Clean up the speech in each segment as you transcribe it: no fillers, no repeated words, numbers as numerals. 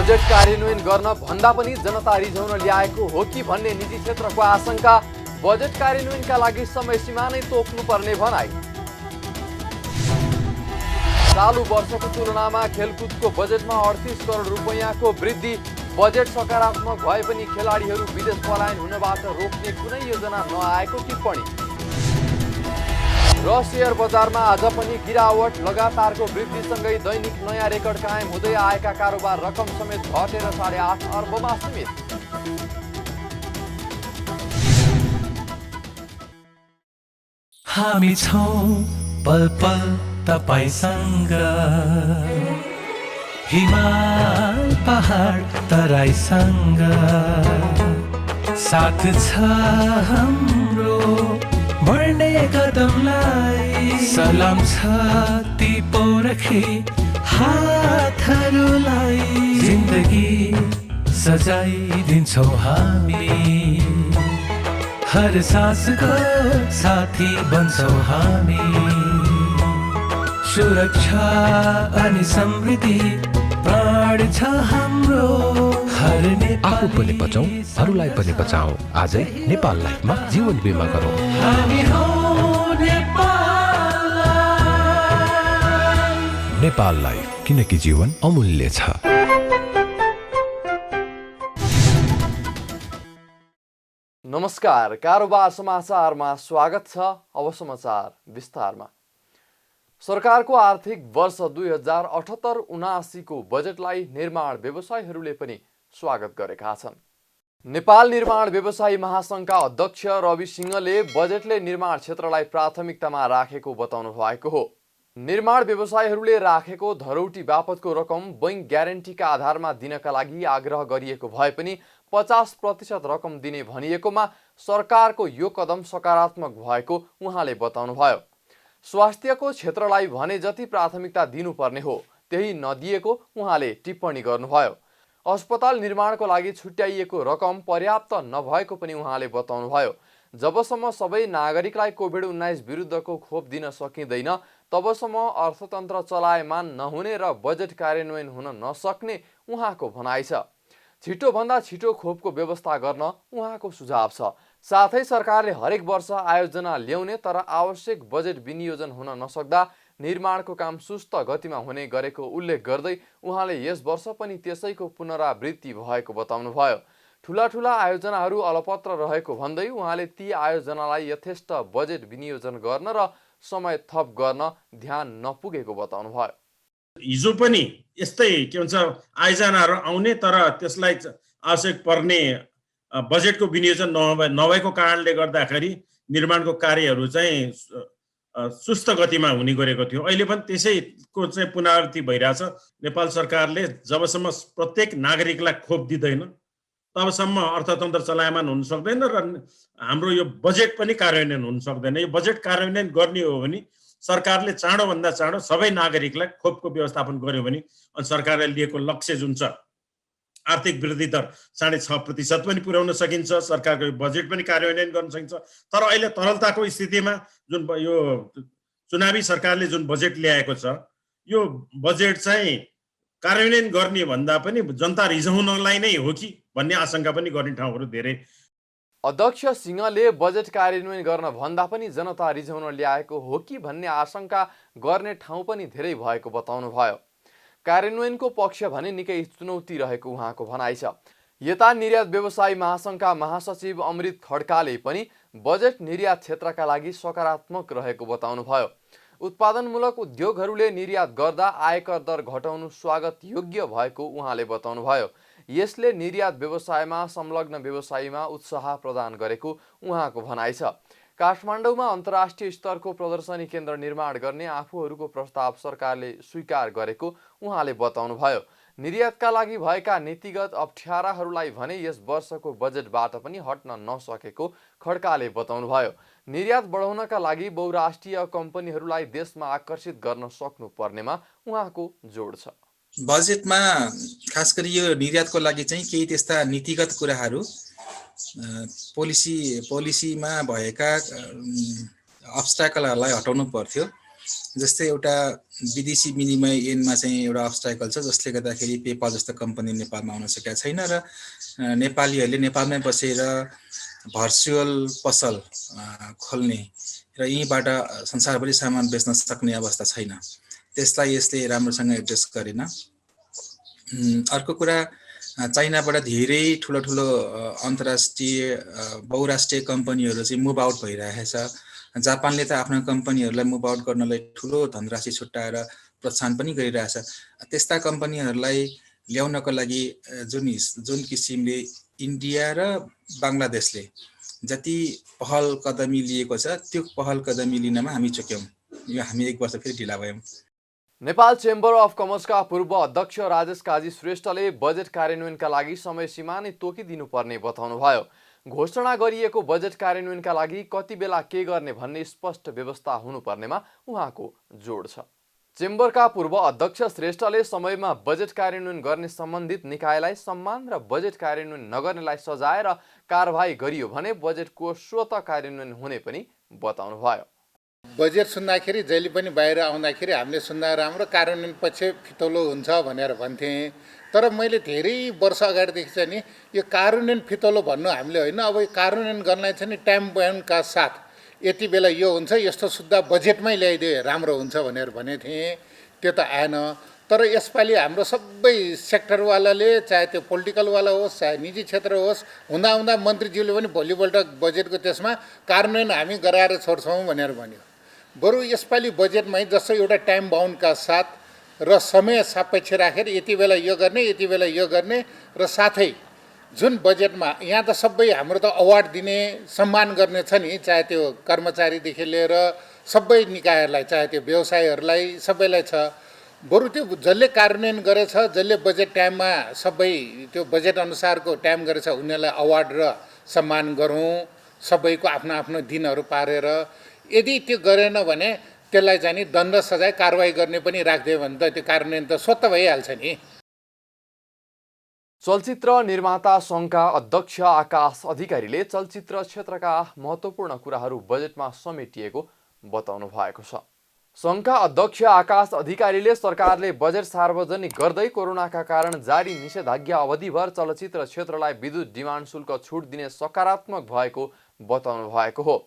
Budget कार्यान्वयन गर्न भन्दा पनि जनता रिझाउन ल्याएको हो कि भन्ने निजी क्षेत्रको आशंका। बजेट कार्यान्वयनका लागि समय सीमा नै तोक्नुपर्ने भनाइ। चालु वर्षको तुलनामा खेलकुदको बजेटमा 38 करोड रुपैयाँको वृद्धि। बजेट सकारात्मक भए पनि खेलाडीहरू विदेश पलायन हुनबाट रोक्ने कुनै योजना नआएको टिप्पणी। र शेयर बजारमा आज पनि गिरावट। लगातारको वृद्धिसँगै दैनिक नयाँ रेकर्ड कायम हुँदै आएका कारोबार रकम समेत घटेर 8.5 अर्बमा सीमित। हामी छौं पल पल तपाईसँग, हिमाल पहाड तराईसँग, साथ छ हाम्रो बढ्ने कदमलाई। सलाम छ ती पोरखी हातहरूलाई, जिन्दगी सजाइदिन्छौँ हामी, हर सासको साथी बन्छौँ हामी। सुरक्षा अनि समृद्धि प्राण छ हाम्रो, हर आफू पनि बचौं, अरूलाई पनि बचाऊ। आजै नेपाल लाइफमा जीवन बिमा गरौँ। हामी हौं नेपाल लाइफ। नेपाल लाइफ, किनकि जीवन अमूल्य छ। नमस्कार, कारोबार समाचारमा स्वागत छ। अब समाचार विस्तारमा। सरकारको आर्थिक वर्ष 2078-79 को बजेटलाई निर्माण व्यवसायीहरूले पनि स्वागत गरेका छन्। नेपाल निर्माण व्यवसायी महासंघका अध्यक्ष रवि सिंहले बजेटले निर्माण क्षेत्रलाई प्राथमिकतामा राखेको बताउनु भएको हो। निर्माण व्यवसायीहरूले राखेको धरौटी बापतको रकम बैंक ग्यारेन्टीका आधारमा दिनका लागि आग्रह गरिएको भए पनि 50% रकम दिने भनिएकोमा सरकारको यो कदम सकारात्मक भएको उहाँले बताउनुभयो। स्वास्थ्यको क्षेत्रलाई भने जति प्राथमिकता दिनुपर्ने हो त्यही नदिएको उहाँले टिप्पणी गर्नुभयो। अस्पताल निर्माणको लागि छुट्याइएको रकम पर्याप्त नभएको पनि उहाँले बताउनुभयो। जबसम्म सबै नागरिकलाई कोभिड-19 विरुद्धको खोप दिन सकिँदैन तबसम्म अर्थतन्त्र चलायमान नहुने र बजेट कार्यान्वयन हुन नसक्ने उहाँको भनाइ छ। छिटोभन्दा छिटो खोपको व्यवस्था गर्न उहाँको सुझाव छ। साथै सरकारले हरेक वर्ष आयोजना ल्याउने तर आवश्यक बजेट विनियोजन हुन नसक्दा निर्माणको काम सुस्त गतिमा हुने गरेको उल्लेख गर्दै उहाँले यस वर्ष पनि त्यसैको पुनरावृत्ति भएको बताउनुभयो। ठूला आयोजनाहरू अलपत्र रहेको भन्दै उहाँले ती आयोजनालाई यथेष्ट बजेट विनियोजन गर्न र समय थप गर्न ध्यान नपुगेको बताउनुभयो। हिजो पनि यस्तै के भन्छ आयोजनाहरू आउने तर त्यसलाई आवश्यक पर्ने बजेटको विनियोजन नभएको कारणले गर्दाखेरि निर्माणको कार्यहरू चाहिँ सुस्त गतिमा हुने गरेको थियो। अहिले पनि त्यसैको चाहिँ पुनरावृत्ति भइरहेछ। नेपाल सरकारले जबसम्म प्रत्येक नागरिकलाई खोप दिँदैन तबसम्म अर्थतन्त्र चलायमान हुन सक्दैन र हाम्रो यो बजेट पनि कार्यान्वयन हुन सक्दैन। यो बजेट कार्यान्वयन गर्ने हो भने सरकारले चाँडोभन्दा चाँडो सबै नागरिकलाई खोपको व्यवस्थापन गर्यो भने सरकारले लिएको लक्ष्य जुन छ आर्थिक वृद्धि दर 6.5% पनि पुर्याउन सकिन्छ। सरकारको बजेट पनि कार्यान्वयन गर्न सकिन्छ। तर अहिले तरलताको स्थितिमा जुन यो चुनावी सरकारले जुन बजेट ल्याएको छ यो बजेट चाहिँ कार्यान्वयन गर्ने भन्दा पनि जनता रिझाउनलाई नै हो कि भन्ने आशंका पनि गर्ने ठाउँहरू धेरै। अध्यक्ष सिंहले बजेट कार्यान्वयन गर्न भन्दा पनि जनता रिझाउन ल्याएको हो कि भन्ने आशंका गर्ने ठाउँ पनि धेरै भएको बताउनुभयो। कार्यान्वयनको पक्ष भने निकै चुनौती रहेको उहाँको भनाइ छ। यता निर्यात व्यवसायी महासंघका महासचिव अमृत खड्काले पनि बजेट निर्यात क्षेत्रका लागि सकारात्मक रहेको बताउनुभयो। उत्पादनमूलक उद्योगहरूले निर्यात गर्दा आयकर दर घटाउनु स्वागत योग्य भएको उहाँले बताउनुभयो। यसले निर्यात व्यवसायमा संलग्न व्यवसायीमा उत्साह प्रदान गरेको उहाँको भनाइ छ। काठमाडौँमा अन्तर्राष्ट्रिय स्तरको प्रदर्शनी केन्द्र निर्माण गर्ने आफूहरूको प्रस्ताव सरकारले स्वीकार गरेको उहाँले बताउनुभयो। निर्यातका लागि भएका नीतिगत अप्ठ्याराहरूलाई भने यस वर्षको बजेटबाट पनि हट्न नसकेको खड्काले बताउनुभयो। निर्यात बढाउनका लागि बहुराष्ट्रिय कम्पनीहरूलाई देशमा आकर्षित गर्न सक्नु पर्नेमा उहाँको जोड छ। बजेटमा खास गरी यो निर्यातको लागि चाहिँ केही त्यस्ता नीतिगत कुराहरू पोलिसीमा भएका अब्स्ट्याकलहरूलाई हटाउनु पर्थ्यो। जस्तै एउटा विदेशी विनिमय ऐनमा चाहिँ एउटा अब्स्ट्याकल छ जसले गर्दाखेरि पेपाल जस्तो कम्पनी नेपालमा आउन सकेका छैन र नेपालीहरूले नेपालमै बसेर भर्चुअल पसल खोल्ने र यहीँबाट संसारभरि सामान बेच्न सक्ने अवस्था छैन। त्यसलाई यसले राम्रोसँग एड्रेस गरेन। अर्को कुरा चाइनाबाट धेरै ठुलो ठुलो अन्तर्राष्ट्रिय बहुराष्ट्रिय कम्पनीहरू चाहिँ मुभ आउट भइरहेको छ। जापानले त आफ्ना कम्पनीहरूलाई मुभ आउट गर्नलाई ठुलो धनराशि छुट्याएर प्रोत्साहन पनि गरिरहेछ। त्यस्ता कम्पनीहरूलाई ल्याउनको लागि जुन किसिमले इन्डिया र बङ्गलादेशले जति पहल कदमी लिएको छ त्यो पहल कदमी लिनमा हामी चुक्यौँ। यो हामी 1 वर्ष फेरि ढिला भयौँ। नेपाल चेम्बर अफ कमर्सका पूर्व अध्यक्ष राजेश काजी श्रेष्ठले बजेट कार्यान्वयनका लागि समय सीमा नै तोकिदिनुपर्ने बताउनुभयो। घोषणा गरिएको बजेट कार्यान्वयनका लागि कति बेला के गर्ने भन्ने स्पष्ट व्यवस्था हुनुपर्नेमा उहाँको जोड छ। चेम्बरका पूर्व अध्यक्ष श्रेष्ठले समयमा बजेट कार्यान्वयन गर्ने सम्बन्धित निकायलाई सम्मान र बजेट कार्यान्वयन नगर्नेलाई सजाय र कारबाही गरियो भने बजेटको स्वत कार्यान्वयन हुने पनि बताउनुभयो। बजेट सुन्दाखेरि जहिले पनि बाहिर आउँदाखेरि हामीले सुन्दा राम्रो कार्यान्वयन पक्ष फितलो हुन्छ भनेर भन्थेँ। तर मैले धेरै वर्ष अगाडिदेखि चाहिँ नि यो कार्यान्वयन फितलो भन्नु हामीले होइन, अब यो कार्यान्वयन गर्नलाई चाहिँ नि टाइम बयानका साथ यति बेला यो हुन्छ यस्तो सुत्दा बजेटमै ल्याइदिए राम्रो हुन्छ भनेर भनेको थिएँ। त्यो त आएन। तर यसपालि हाम्रो सबै सेक्टरवालाले चाहे त्यो पोलिटिकलवाला होस् चाहे निजी क्षेत्र होस् हुँदा हुँदा मन्त्रीज्यूले पनि भोलिपल्ट बजेटको त्यसमा कार्यान्वयन हामी गराएर छोड्छौँ भनेर भन्यो। बरु यसपालि बजेटमै जस्तो एउटा टाइम बाउन्डका साथ र समय सापेक्ष राखेर यति बेला यो गर्ने यति बेला यो गर्ने र साथै जुन बजेटमा यहाँ त सबै हाम्रो त अवार्ड दिने सम्मान गर्ने छ नि, चाहे त्यो कर्मचारीदेखि लिएर सबै निकायहरूलाई चाहे त्यो व्यवसायहरूलाई सबैलाई छ। बरु त्यो जसले कार्यान्वयन गरेछ जसले बजेट टाइममा सबै त्यो बजेट अनुसारको टाइम गरेछ उनीहरूलाई अवार्ड र सम्मान गरौँ, सबैको आफ्नो आफ्नो दिनहरू पारेर। यदि त्यो गरेन भने त्यसलाई चाहिँ नि दण्ड सजाय कारबाही गर्ने पनि राखिदियो भने त त्यो कार्यान्वयन त स्वत भइहाल्छ नि। चलचित्र निर्माता सङ्घका अध्यक्ष आकाश अधिकारीले चलचित्र क्षेत्रका महत्त्वपूर्ण कुराहरू बजेटमा समेटिएको बताउनु भएको छ। सङ्घका अध्यक्ष आकाश अधिकारीले सरकारले बजेट सार्वजनिक गर्दै कोरोनाका कारण जारी निषेधाज्ञा अवधिभर चलचित्र क्षेत्रलाई विद्युत डिमान्ड शुल्क छुट दिने सकारात्मक भएको बताउनु भएको हो।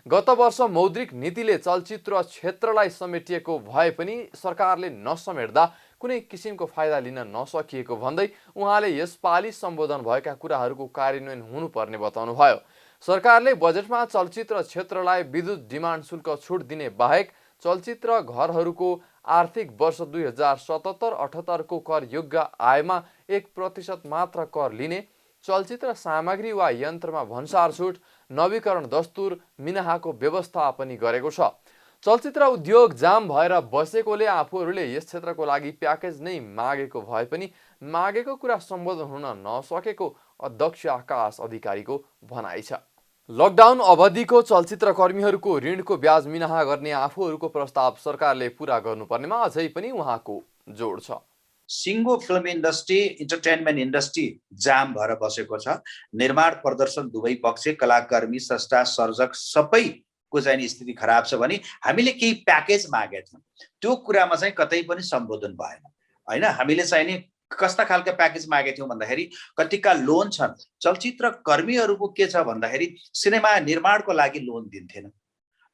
गत वर्ष मौद्रिक नीतिले चलचित्र क्षेत्रलाई समेटिएको भए पनि सरकारले नसमेट्दा कुनै किसिमको फाइदा लिन नसकिएको भन्दै उहाँले यसपालि सम्बोधन भएका कुराहरूको कार्यान्वयन हुनुपर्ने बताउनुभयो। सरकारले बजेटमा चलचित्र क्षेत्रलाई विद्युत डिमान्ड शुल्क छुट दिने बाहेक चलचित्र घरहरूको आर्थिक वर्ष 2077-78 को कर योग्य आयमा 1% मात्र कर लिने, चलचित्र सामग्री वा यन्त्रमा भन्सार छुट, नवीकरण दस्तुर मिनाहाको व्यवस्था पनि गरेको छ। चलचित्र उद्योग जाम भएर बसेकोले आफूहरूले यस क्षेत्रको लागि प्याकेज नै मागेको भए पनि मागेको कुरा सम्बोधन हुन नसकेको अध्यक्ष आकाश अधिकारीको भनाइ छ। लकडाउन अवधिको चलचित्र कर्मीहरूको ऋणको ब्याज मिनाहा गर्ने आफूहरूको प्रस्ताव सरकारले पूरा गर्नुपर्नेमा अझै पनि उहाँको जोड छ। सिङ्गो फिल्म इन्डस्ट्री इन्टरटेनमेन्ट इन्डस्ट्री जाम भएर बसेको छ। निर्माण प्रदर्शन दुवै पक्ष कलाकर्मी स्रष्टा सर्जक सबैको चाहिँ स्थिति खराब छ भने हामीले केही प्याकेज मागेका छौँ, त्यो कुरामा चाहिँ कतै पनि सम्बोधन भएन होइन। हामीले चाहिँ नि कस्ता खालका प्याकेज मागेका थियौँ भन्दाखेरि कतिका लोन छन्, चलचित्र कर्मीहरूको के छ भन्दाखेरि सिनेमा निर्माणको लागि लोन दिन्थेन,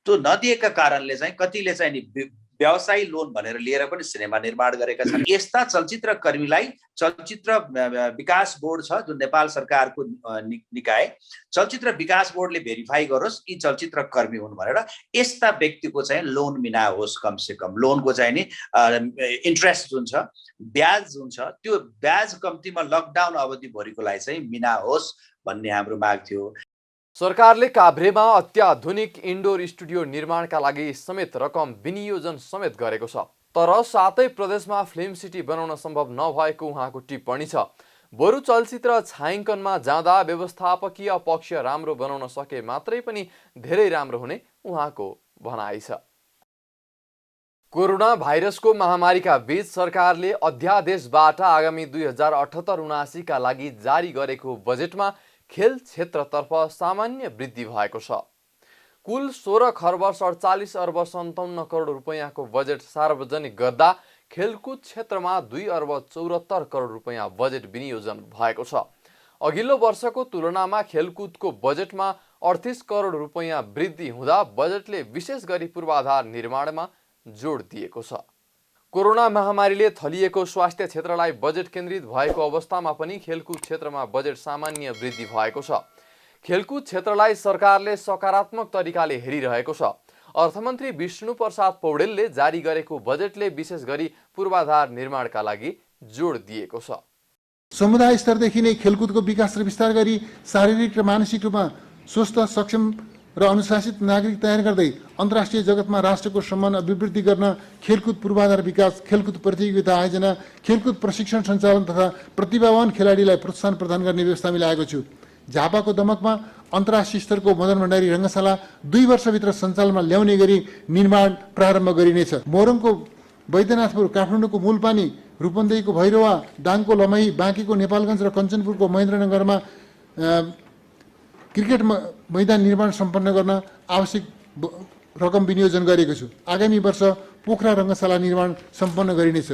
त्यो नदिएका कारणले चाहिँ कतिले चाहिँ नि व्यवसायी लोन भनेर लिएर पनि सिनेमा निर्माण गरेका छन्। यस्ता चलचित्र कर्मीलाई चलचित्र विकास बोर्ड छ जुन नेपाल सरकारको निकाय, चलचित्र विकास बोर्डले भेरिफाई गरोस् यी चलचित्र कर्मी हुन् भनेर यस्ता व्यक्तिको चाहिँ लोन मिना होस्। कम से कम लोनको चाहिँ नि इन्ट्रेस्ट जुन छ ब्याज जुन छ त्यो ब्याज कम्तीमा लकडाउन अवधिभरिकोलाई चाहिँ मिना होस् भन्ने हाम्रो माग थियो। सरकारले काभ्रेमा अत्याधुनिक इन्डोर स्टुडियो निर्माणका लागि समेत रकम विनियोजन समेत गरेको छ, तर सातै प्रदेशमा फिल्म सिटी बनाउन सम्भव नभएको उहाँको टिप्पणी छ। बरु चलचित्र छायाङ्कनमा जाँदा व्यवस्थापकीय पक्ष राम्रो बनाउन सके मात्रै पनि धेरै राम्रो हुने उहाँको भनाइ छ। कोरोना भाइरसको महामारीका बीच सरकारले अध्यादेशबाट आगामी 2078-79 का लागि जारी गरेको बजेटमा खेल क्षेत्रतर्फ सामान्य वृद्धि भएको छ। कुल 16 खर्ब 47 अर्ब 57 करोड रुपैयाँको बजेट सार्वजनिक गर्दा खेलकुद क्षेत्रमा 2 अर्ब 74 करोड रुपैयाँ बजेट विनियोजन भएको छ। अघिल्लो वर्षको तुलनामा खेलकुदको बजेटमा 38 करोड रुपैयाँ वृद्धि हुँदा बजेटले विशेष गरी पूर्वाधार निर्माणमा जोड दिएको छ। कोरोना महामारीले थलिएको स्वास्थ्य क्षेत्रलाई बजेट केन्द्रित भएको अवस्थामा पनि खेलकुद क्षेत्रमा बजेट सामान्य वृद्धि भएको छ। खेलकुद क्षेत्रलाई सरकारले सकारात्मक तरिकाले हेरिरहेको छ। अर्थमन्त्री विष्णु प्रसाद पौडेलले जारी गरेको बजेटले विशेष गरी पूर्वाधार निर्माणका लागि जोड दिएको छ। समुदाय स्तरदेखि नै खेलकुदको विकास र विस्तार गरी शारीरिक र मानसिक रूपमा स्वस्थ, सक्षम र अनुशासित नागरिक तयार गर्दै अन्तर्राष्ट्रिय जगतमा राष्ट्रको सम्मान अभिवृद्धि गर्न खेलकुद पूर्वाधार विकास, खेलकुद प्रतियोगिता आयोजना, खेलकुद प्रशिक्षण सञ्चालन तथा प्रतिभावान खेलाडीलाई प्रोत्साहन प्रदान गर्ने व्यवस्था मिलाएको छु। झापाको दमकमा अन्तर्राष्ट्रिय स्तरको मदन भण्डारी रङ्गशाला 2 वर्षभित्र सञ्चालनमा ल्याउने गरी निर्माण प्रारम्भ गरिनेछ। मोरङको वैद्यनाथपुर, काठमाडौँको मूलपानी, रूपन्देहीको भैरवा, दाङको लमही, बाँकीको नेपालगञ्ज र कञ्चनपुरको महेन्द्रनगरमा क्रिकेट मैदान निर्माण सम्पन्न गर्न आवश्यक रकम विनियोजन गरेको छु। आगामी वर्ष पोखरा रङ्गशाला निर्माण सम्पन्न गरिनेछ।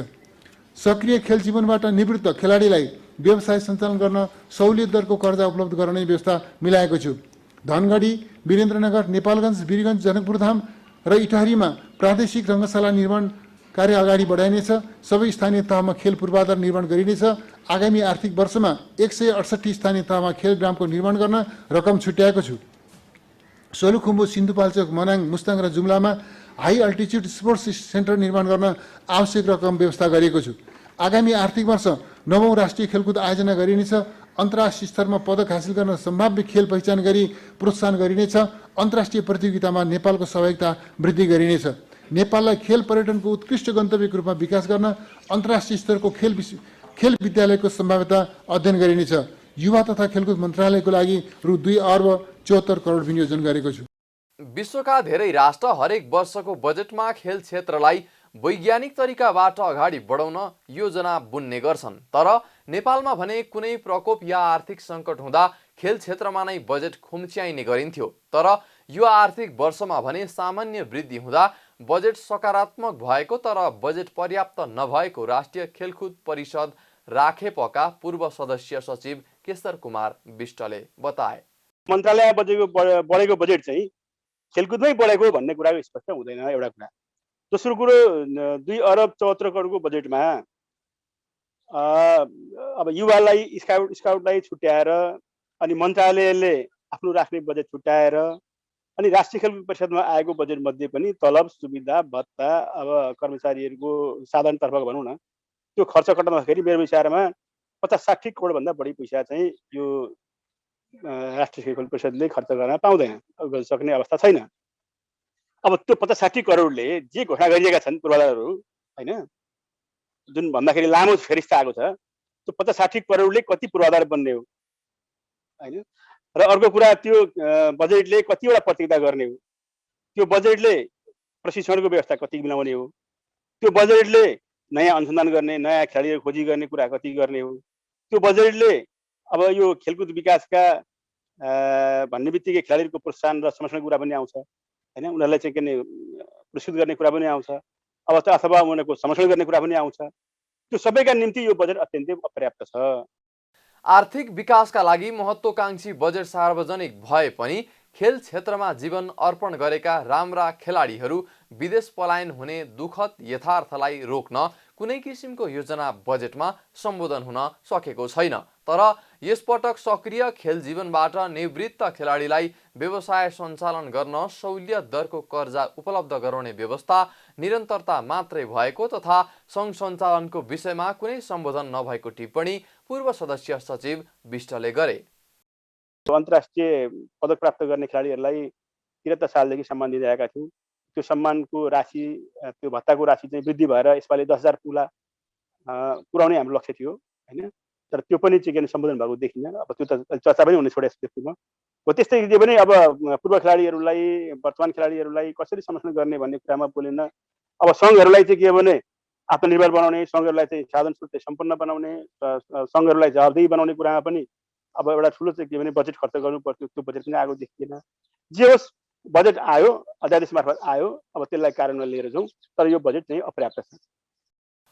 सक्रिय खेल जीवनबाट निवृत्त खेलाडीलाई व्यवसाय सञ्चालन गर्न सहुलियत दरको कर्जा उपलब्ध गराउने व्यवस्था मिलाएको छु। धनगढी, वीरेन्द्रनगर, नेपालगञ्ज, वीरगञ्ज, जनकपुरधाम र इटहरीमा प्रादेशिक रङ्गशाला निर्माण कार्य अगाडि बढाइनेछ। सबै स्थानीय तहमा खेल पूर्वाधार निर्माण गरिनेछ। आगामी आर्थिक वर्षमा 168 स्थानीय तहमा खेल ग्रामको निर्माण गर्न रकम छुट्याएको छु। सोलुखुम्बु, सिन्धुपाल्चोक, मनाङ, मुस्ताङ र जुम्लामा हाई अल्टिच्युड स्पोर्ट्स सेन्टर निर्माण गर्न आवश्यक रकम व्यवस्था गरेको छु। आगामी आर्थिक वर्ष 9औं राष्ट्रिय खेलकुद आयोजना गरिनेछ। अन्तर्राष्ट्रिय स्तरमा पदक हासिल गर्न सम्भाव्य खेल पहिचान गरी प्रोत्साहन गरिनेछ। अन्तर्राष्ट्रिय प्रतियोगितामा नेपालको सहभागिता वृद्धि गरिनेछ। नेपाललाई खेल पर्यटनको उत्कृष्ट गन्तव्यको रूपमा विकास गर्न अन्तर्राष्ट्रिय स्तरको खेल विद्यालयको सम्भाव्यता अध्ययन गरिनेछ। युवा तथा खेलकुद मन्त्रालयको लागि रु 2 अर्ब 74 करोड विनियोजन गरेको छु। विश्वका धेरै राष्ट्र हरेक वर्षको बजेटमा खेल क्षेत्रलाई वैज्ञानिक तरिकाबाट अगाडि बढाउन योजना बुन्ने गर्छन्। तर नेपालमा भने कुनै प्रकोप या आर्थिक सङ्कट हुँदा खेल क्षेत्रमा नै बजेट खुम्च्याइने गरिन्थ्यो। तर यो आर्थिक वर्षमा भने सामान्य वृद्धि हुँदा बजेट सकारात्मक भएको तर बजेट पर्याप्त नभएको राष्ट्रिय खेलकुद परिषद राखेपका पूर्व सदस्य सचिव केशर कुमार विष्टले बताए। मन्त्रालय बढेको बजेट चाहिँ खेलकुदमै बढेको भन्ने कुराको स्पष्ट हुँदैन एउटा कुरा। दोस्रो कुरो 2 अर्ब 74 करोडको बजेटमा अब युवालाई स्काउटलाई छुट्याएर अनि मन्त्रालयले आफ्नो राख्ने बजेट छुट्याएर अनि राष्ट्रिय खेलकुद परिषदमा आएको बजेट मध्ये पनि तलब, सुविधा, भत्ता, अब कर्मचारीहरूको साधन तर्फको भनौँ न त्यो खर्च कटाउँदाखेरि मेरो विचारमा 50-60 करोड भन्दा बढी पैसा चाहिँ यो राष्ट्रिय खेलकुद परिषदले खर्च गर्न पाउँदैन, सक्ने अवस्था छैन। अब त्यो 50-60 करोडले जे घोषणा गरिएका छन् पूर्वाधारहरू हैन, जुन भन्दाखेरि लामो फेरिस्ता आएको छ, त्यो 50-60 करोडले कति पूर्वाधार बन्ने हो हैन। र अर्को कुरा त्यो बजेटले कतिवटा प्रतियोगिता गर्ने हो, त्यो बजेटले प्रशिक्षणको व्यवस्था कति मिलाउने हो, त्यो बजेटले नयाँ अनुसन्धान गर्ने, नयाँ खेलाडीहरू खोजी गर्ने कुरा कति गर्ने हो, त्यो बजेटले अब यो खेलकुद विकासका भन्ने बित्तिकै खेलाडीहरूको प्रोत्साहन र संरक्षणको कुरा पनि आउँछ हैन, उनीहरूलाई चाहिँ के पुरस्कृत गर्ने कुरा पनि आउँछ, अब अथवा उनीहरूको संरक्षण गर्ने कुरा पनि आउँछ। त्यो सबैका निम्ति यो बजेट अत्यन्तै अपर्याप्त छ। आर्थिक विकासका लागि महत्त्वकांक्षी बजेट सार्वजनिक भए पनि खेल क्षेत्रमा जीवन अर्पण गरेका राम्रा खेलाडीहरू विदेश पलायन हुने दुःखद यथार्थलाई रोक्न कुनै किसिमको योजना बजेटमा सम्बोधन हुन सकेको छैन। तर यसपटक सक्रिय खेल जीवनबाट निवृत्त खेलाडीलाई व्यवसाय सञ्चालन गर्न सहुलियत दरको कर्जा उपलब्ध गराउने व्यवस्था निरन्तरता मात्रै भएको तथा सङ्घ सञ्चालनको विषयमा कुनै सम्बोधन नभएको टिप्पणी पूर्व सदस्य सचिव विष्टले गरे। अन्तर्राष्ट्रिय पदक प्राप्त गर्ने खेलाडीहरूलाई 73 सालदेखि सम्मान दिइरहेका थियौँ। त्यो सम्मानको राशि, त्यो भत्ताको राशि चाहिँ वृद्धि भएर यसपालि 10,000 पुर्याउने हाम्रो लक्ष्य थियो हैन। तर त्यो पनि चाहिँ सम्बोधन भएको देखिन। अब त्यो त चर्चा पनि हुने छोडे स्थितिमा हो। त्यस्तै के भने अब पूर्व खेलाडीहरूलाई, वर्तमान खेलाडीहरूलाई कसरी संरक्षण गर्ने भन्ने कुरामा बोलेन। अब सङ्घहरूलाई चाहिँ के भने आत्मनिर्भर बनाउने, सङ्घहरूलाई चाहिँ साधन स्रोत सम्पन्न बनाउने, सङ्घहरूलाई जवाबदेही बनाउने कुरामा पनि अब एउटा ठुलो चाहिँ के भने बजेट खर्च गर्नु पर्थ्यो, त्यो बजेट पनि आएको देखिएन। जे होस् बजेट आयो, अध्यादेश मार्फत आयो, अब त्यसलाई कार्यान्वयन लिएर जाउँ, तर यो बजेट चाहिँ अपर्याप्त छ।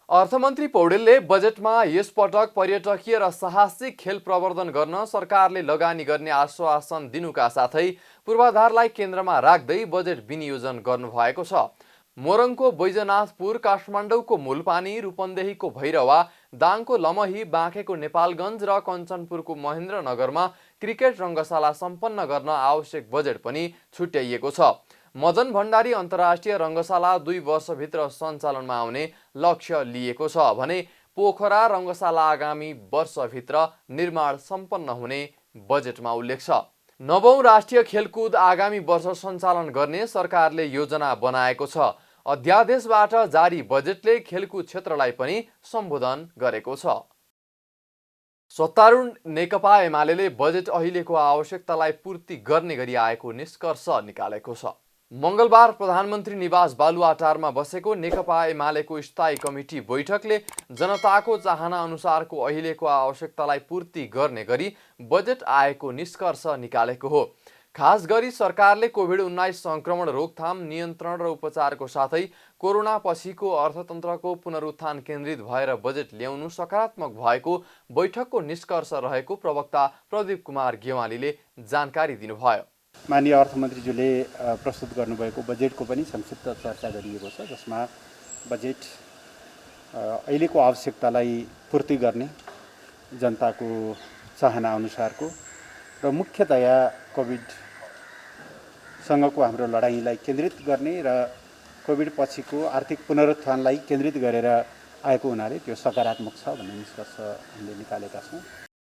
अर्थमन्त्री पौडेलले बजेटमा यसपटक पर्यटकीय र साहसिक खेल प्रवर्धन गर्न सरकारले लगानी गर्ने आश्वासन दिनुका साथै पूर्वाधारलाई केन्द्रमा राख्दै बजेट विनियोजन गर्नुभएको छ। मोरङको बैजनाथपुर, काठमाडौँको मूलपानी, रूपन्देहीको भैरवा, दाङको लमही, बाँकेको नेपालगञ्ज र कञ्चनपुरको महेन्द्रनगरमा क्रिकेट रङ्गशाला सम्पन्न गर्न आवश्यक बजेट पनि छुट्याइएको छ। मदन भण्डारी अन्तर्राष्ट्रिय रङ्गशाला 2 वर्षभित्र सञ्चालनमा आउने लक्ष्य लिएको छ भने पोखरा रङ्गशाला आगामी वर्षभित्र निर्माण सम्पन्न हुने बजेटमा उल्लेख छ। 9औं राष्ट्रिय खेलकुद आगामी वर्ष सञ्चालन गर्ने सरकारले योजना बनाएको छ। अध्यादेशबाट जारी बजेटले खेलकुद क्षेत्रलाई पनि सम्बोधन गरेको छ। सत्तारूढ नेकपा एमाले बजेट अहिलेको आवश्यकतालाई पूर्ति गर्ने गरी आएको निष्कर्ष निकालेको छ। मंगलबार प्रधानमन्त्री निवास बालुवाटारमा बसेको नेकपा एमालेको स्थायी कमिटी बैठकले जनताको चाहना अनुसारको अहिलेको आवश्यकतालाई पूर्ति गर्ने गरी बजेट आएको निष्कर्ष निकालेको हो। खास गरी सरकारले कोभिड-19 संक्रमण रोकथाम, नियन्त्रण र उपचारको साथै कोरोना पछिको अर्थतन्त्रको पुनरुत्थान केन्द्रित भएर बजेट ल्याउनु सकारात्मक भएको बैठकको निष्कर्ष रहेको प्रवक्ता प्रदीप कुमार गेवालीले जानकारी दिनुभयो। माननीय अर्थमन्त्रीज्यूले प्रस्तुत गर्नुभएको बजेटको पनि संक्षिप्त चर्चा गरिएको छ, जसमा बजेट अहिलेको आवश्यकतालाई पूर्ति गर्ने, जनताको चाहना अनुसारको र मुख्यतया कोभिडसँगको हाम्रो लडाइँलाई केन्द्रित गर्ने र कोभिड पछिको आर्थिक पुनरुत्थानलाई केन्द्रित गरेर आएको हुनाले त्यो सकारात्मक छ भन्ने निष्कर्ष हामीले निकालेका छौँ।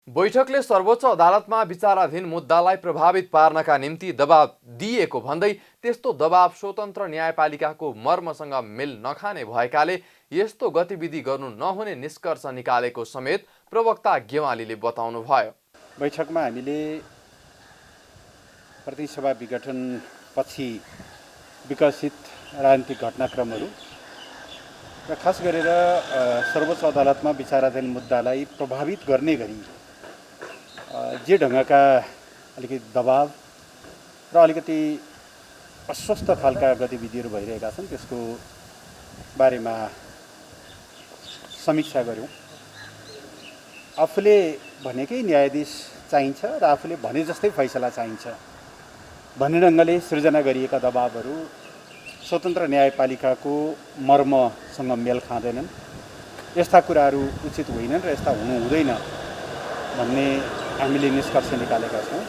बैठकले सर्वोच्च अदालतमा विचाराधीन मुद्दालाई प्रभावित पार्नका निम्ति दबाब दिएको भन्दै त्यस्तो दबाब स्वतन्त्र न्यायपालिकाको मर्मसँग मेल नखाने भएकाले यस्तो गतिविधि गर्नु नहुने निष्कर्ष निकालेको समेत प्रवक्ता गेवालीले बताउनुभयो। बैठकमा हामीले प्रतिसभा विघटन पछि विकसित राजनीतिक घटनाक्रमहरू र खास गरेर सर्वोच्च अदालतमा विचाराधीन मुद्दालाई प्रभावित गर्ने गरी जे ढङ्गका अलिकति दबाब र अलिकति अस्वस्थ खालका गतिविधिहरू भइरहेका छन् त्यसको बारेमा समीक्षा गऱ्यौँ। आफूले भनेकै न्यायाधीश चाहिन्छ र आफूले भने जस्तै फैसला चाहिन्छ भन्ने ढङ्गले सृजना गरिएका दबाबहरू स्वतन्त्र न्यायपालिकाको मर्मसँग मेल खाँदैनन्। यस्ता कुराहरू उचित होइनन् र यस्ता हुनु हुँदैन भन्ने हामीले निष्कर्ष निकालेका छौँ।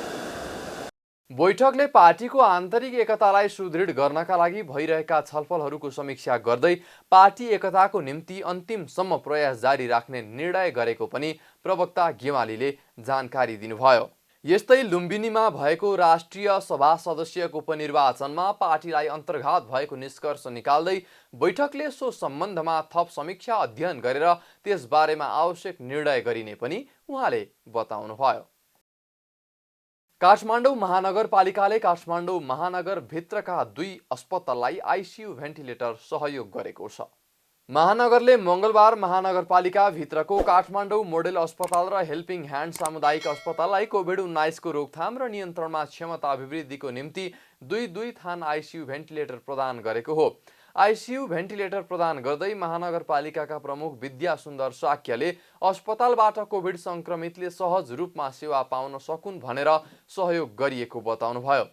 बैठकले पार्टीको आन्तरिक एकतालाई सुदृढ गर्नका लागि भइरहेका छलफलहरूको समीक्षा गर्दै पार्टी एकताको निम्ति अन्तिमसम्म प्रयास जारी राख्ने निर्णय गरेको पनि प्रवक्ता गेवालीले जानकारी दिनुभयो। यस्तै लुम्बिनीमा भएको राष्ट्रिय सभा सदस्यको उपनिर्वाचनमा पार्टीलाई अन्तर्घात भएको निष्कर्ष निकाल्दै बैठकले सो सम्बन्धमा थप समीक्षा अध्ययन गरेर त्यसबारेमा आवश्यक निर्णय गरिने पनि उहाँले बताउनुभयो। काठमाडौँ महानगरपालिकाले काठमाडौँ महानगरभित्रका 2 अस्पताललाई आइसियु भेन्टिलेटर सहयोग गरेको छ। महानगरले मंगलबार महानगरपालिका भित्रको काठमाडौँ मोडेल अस्पताल र हेल्पिङ ह्यान्ड सामुदायिक अस्पताललाई कोभिड-19 को रोकथाम र नियन्त्रणमा क्षमता अभिवृद्धिको निम्ति 2 थान आइसियु भेन्टिलेटर प्रदान गरेको हो। आइसियु भेन्टिलेटर प्रदान गर्दै महानगरपालिकाका प्रमुख विद्या सुन्दर साक्यले अस्पतालबाट कोभिड संक्रमितले सहज रूपमा सेवा पाउन सकुन् भनेर सहयोग गरिएको बताउनुभयो।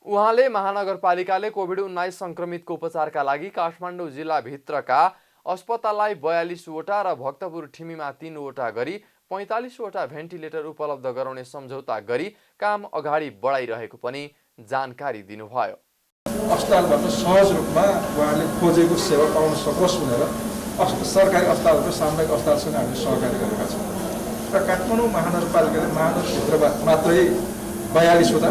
उहाँले महानगरपालिकाले कोभिड-19 संक्रमितको उपचारका लागि काठमाडौँ जिल्लाभित्रका अस्पताललाई 42 वटा र भक्तपुर ठिमीमा 3 वटा गरी 45 वटा भेन्टिलेटर उपलब्ध गराउने सम्झौता गरी काम अगाडि बढाइरहेको पनि जानकारी दिनुभयो। अस्पतालबाट सहज रूपमा उहाँले खोजेको सेवा पाउन सकोस् भनेर सरकारी अस्पताल र सामुदायिक अस्पतालसँग हामीले सहकारी गरेका छौँ र काठमाडौँ महानगरपालिकाले महानगरभित्र मात्रै 42 वटा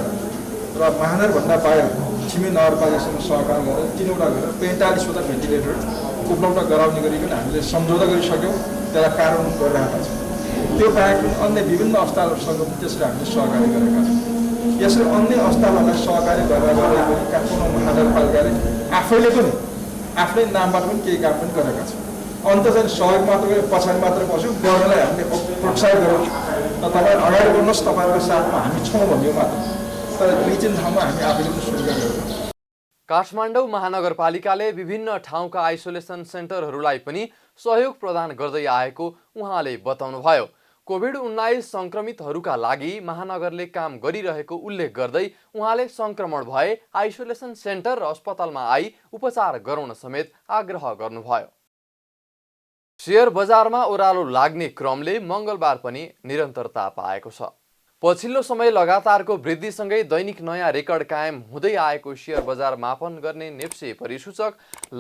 र महानगरभन्दा बाहिर छिमेकी नगरपालिकासँग सहकारी गरेर 3 वटा गरेर 45 वटा भेन्टिलेटर उपलब्ध गराउने गरिकन हामीले सम्झौता गरिसक्यौँ, त्यसलाई कार्यान्वयन गरिरहेका छौँ। त्यो बाहेक अन्य विभिन्न अस्पतालहरूसँग पनि त्यसरी हामीले सहकारी गरेका छौँ। यसरी अन्य अस्पतालहरूलाई सहकारी गरेर काठमाडौँ महानगरपालिकाले आफैले पनि आफ्नै नामबाट पनि केही काम पनि गरेका छौँ। अन्त चाहिँ सहयोग मात्र गरेर पछाडि मात्र बस्यौँ, गर्नलाई हामीले प्रोत्साहित गरौँ र तपाईँ अगाडि बढ्नुहोस्, तपाईँहरूको साथमा हामी छौँ भन्यो मात्र। तर तर दुई तीन ठाउँमा हामी आफैले पनि सुविधा गर्छौँ। काठमाडौँ महानगरपालिकाले विभिन्न ठाउँका आइसोलेसन सेन्टरहरूलाई पनि सहयोग प्रदान गर्दै आएको उहाँले बताउनुभयो। कोभिड-19 सङ्क्रमितहरूका लागि महानगरले काम गरिरहेको उल्लेख गर्दै उहाँले सङ्क्रमण भए आइसोलेसन सेन्टर र अस्पतालमा आई उपचार गराउन समेत आग्रह गर्नुभयो। शेयर बजारमा ओह्रालो लाग्ने क्रमले मङ्गलबार पनि निरन्तरता पाएको छ। पछिल्लो समय लगातारको वृद्धिसँगै दैनिक नयाँ रेकर्ड कायम हुँदै आएको शेयर बजार मापन गर्ने नेप्से परिसूचक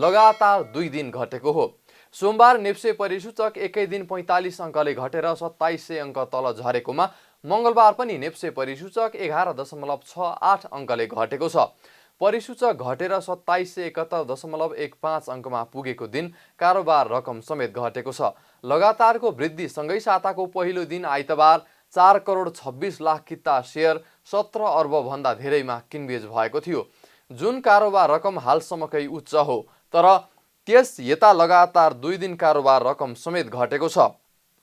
लगातार 2 दिन घटेको हो। सोमबार नेप्से परिसूचक एकै दिन 45 अङ्कले घटेर 2700 अङ्क तल झरेकोमा मङ्गलबार पनि नेप्से परिसूचक 11.68 अङ्कले घटेको छ। परिसूचक घटेर 2771.15 अङ्कमा पुगेको दिन कारोबार रकम समेत घटेको छ। लगातारको वृद्धिसँगै साताको पहिलो दिन आइतबार 4 करोड 26 लाख किता शेयर 17 अर्ब भन्दा धेरैमा किनबेच भएको थियो, जुन कारोबार रकम हालसम्मकै उच्च हो। तर त्यस यता लगातार 2 दिन कारोबार रकम समेत घटेको छ।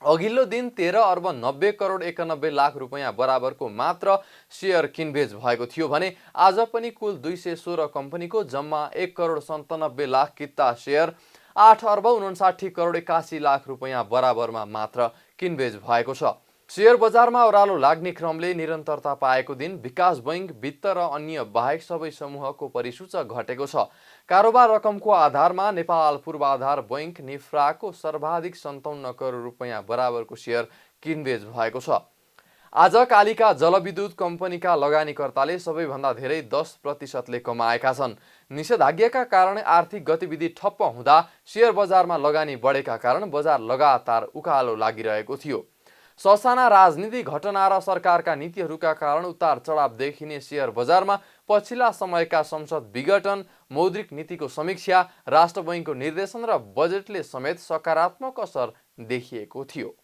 अघिल्लो दिन 13 अर्ब 90 करोड 91 लाख रुपैयाँ बराबरको मात्र शेयर किनबेच भएको थियो भने आज पनि कुल 216 कम्पनीको जम्मा 1 करोड 97 लाख किता शेयर 8 अर्ब 59 करोड 81 लाख रुपैयाँ बराबरमा मात्र किनबेच भएको छ। शेयर बजारमा ओह्रालो लाग्ने क्रमले निरन्तरता पाएको दिन विकास बैंक, वित्त र अन्य बाहेक सबै समूहको परिसूचक घटेको छ। कारोबार रकमको आधारमा नेपाल पूर्वाधार बैंक निफ्राको सर्वाधिक 57 करोड रुपैयाँ बराबरको शेयर किनबेच भएको छ। आज कालिका जलविद्युत कम्पनीका लगानीकर्ताले सबैभन्दा धेरै 10% कमाएका छन्। निषेधाज्ञाका कारण आर्थिक गतिविधि ठप्प हुँदा शेयर बजारमा लगानी बढेका कारण बजार लगातार उकालो लागिरहेको थियो। ससाना राजनीतिक घटना र सरकारका नीतिहरूका कारण उतार चढाव देखिने शेयर बजारमा पछिल्ला समयका संसद विघटन, मौद्रिक नीतिको समीक्षा, राष्ट्र बैंकको निर्देशन र बजेटले समेत सकारात्मक असर देखिएको थियो।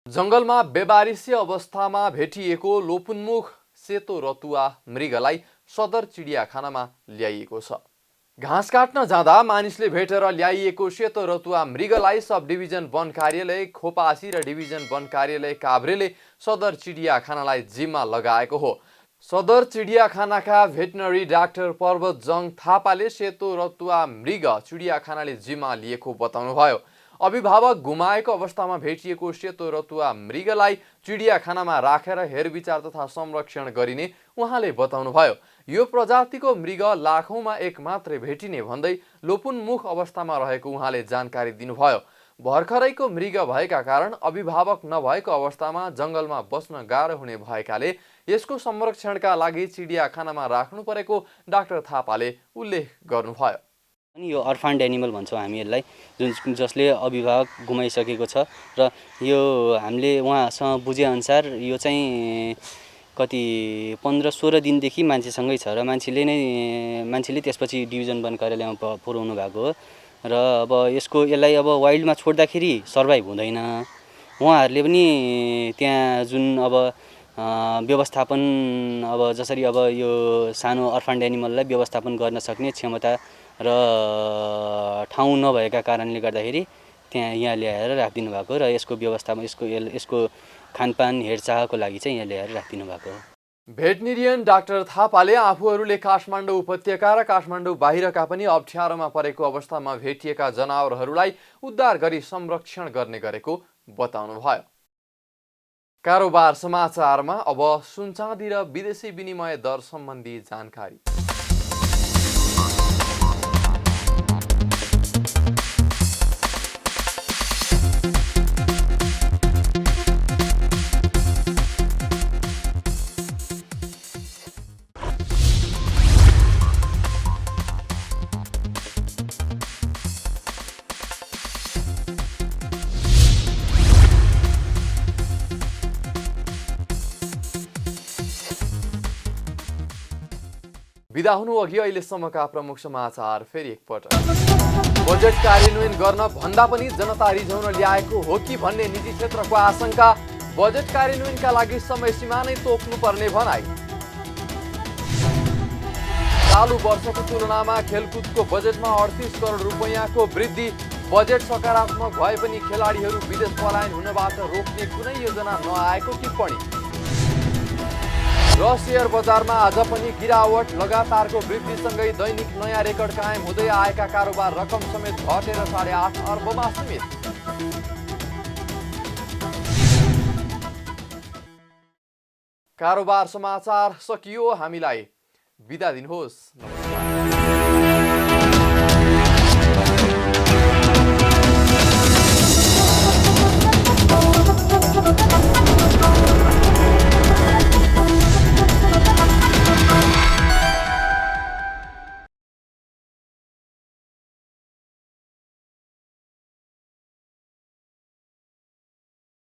जंगलमा बेबारिसे अवस्थामा भेटिएको लोपुन्मुख सेतो रतुवा मृगलाई सदर चिडियाखानामा ल्याइएको छ। घाँस काट्न जाँदा मानिसले भेटेर ल्याइएको सेतो रतुवा मृगलाई सब डिभिजन वन कार्यालय खोपासी र डिभिजन वन कार्यालय काभ्रेले सदर चिडियाखानालाई जिम्मा लगाएको हो। सदर चिडियाखानाका भेटनरी डाक्टर पर्वतजङ थापाले सेतो रतुवा मृग चिडियाखानाले जिम्मा लिएको बताउनुभयो। अभिभावक गुमाएको अवस्थामा भेटिएको सेतो रतुवा मृगलाई चिडियाखानामा राखेर हेरविचार तथा संरक्षण गरिने उहाँले बताउनुभयो। यो प्रजातिको मृग लाखौंमा एक मात्रै भेटिने भन्दै लोपुन्मुख अवस्थामा रहेको उहाँले जानकारी दिनुभयो। भर्खरैको मृग भएका कारण अभिभावक नभएको अवस्थामा जंगलमा बस्न गाह्रो हुने भएकाले यसको संरक्षणका लागि चिडियाखानामा राख्नु परेको डाक्टर थापाले उल्लेख गर्नुभयो। यो अर्फान्ड एनिमल भन्छौँ हामी यसलाई, जसले अभिभावक गुमाइसकेको छ र यो हामीले उहाँसँग बुझेअनुसार यो चाहिँ कति 15-16 दिनदेखि मान्छेसँगै छ र मान्छेले त्यसपछि डिभिजन वन कार्यालयमा पुर्याउनु भएको हो र अब यसलाई अब वाइल्डमा छोड्दाखेरि सर्भाइभ हुँदैन। उहाँहरूले पनि त्यहाँ जुन अब व्यवस्थापन अब जसरी अब यो सानो अर्फान्ड एनिमललाई व्यवस्थापन गर्न सक्ने क्षमता र ठाउँ नभएका कारणले गर्दाखेरि त्यहाँ यहाँ ल्याएर राखिदिनु भएको र यसको व्यवस्थामा यसको खानपान हेरचाहको लागि चाहिँ यहाँ ल्याएर राखिदिनु भएको हो। भेटनेरियन डाक्टर थापाले आफूहरूले काठमाडौँ उपत्यका र काठमाडौँ बाहिरका पनि अप्ठ्यारोमा परेको अवस्थामा भेटिएका जनावरहरूलाई उद्धार गरी संरक्षण गर्ने गरेको बताउनुभयो। कारोबार समाचारमा अब सुनचाँदी र विदेशी विनिमय दर सम्बन्धी जानकारी। बिदा हुनु अघि अहिलेसम्मका प्रमुख समाचार फेरि एकपटक। बजेट कार्यान्वयन गर्न भन्दा पनि जनता रिझाउन ल्याएको हो कि भन्ने निजी क्षेत्रको आशंका, बजेट कार्यान्वयनका लागि समय सीमा नै तोक्नुपर्ने भनाइ। चालु वर्षको तुलनामा खेलकुदको बजेटमा 38 करोड रुपैयाँको वृद्धि, बजेट सकारात्मक भए पनि खेलाडीहरू विदेश पलायन हुनबाट रोक्ने कुनै योजना नआएको टिप्पणी। र सेयर बजारमा आज पनि गिरावट, लगातारको वृद्धिसँगै दैनिक नयाँ रेकर्ड कायम हुँदै आएका कारोबार रकम समेत घटेर 8.5 अर्बमा सीमित। कारोबार समाचार सकियो। हामीलाई बिदा दिनुहोस्। नमस्कार।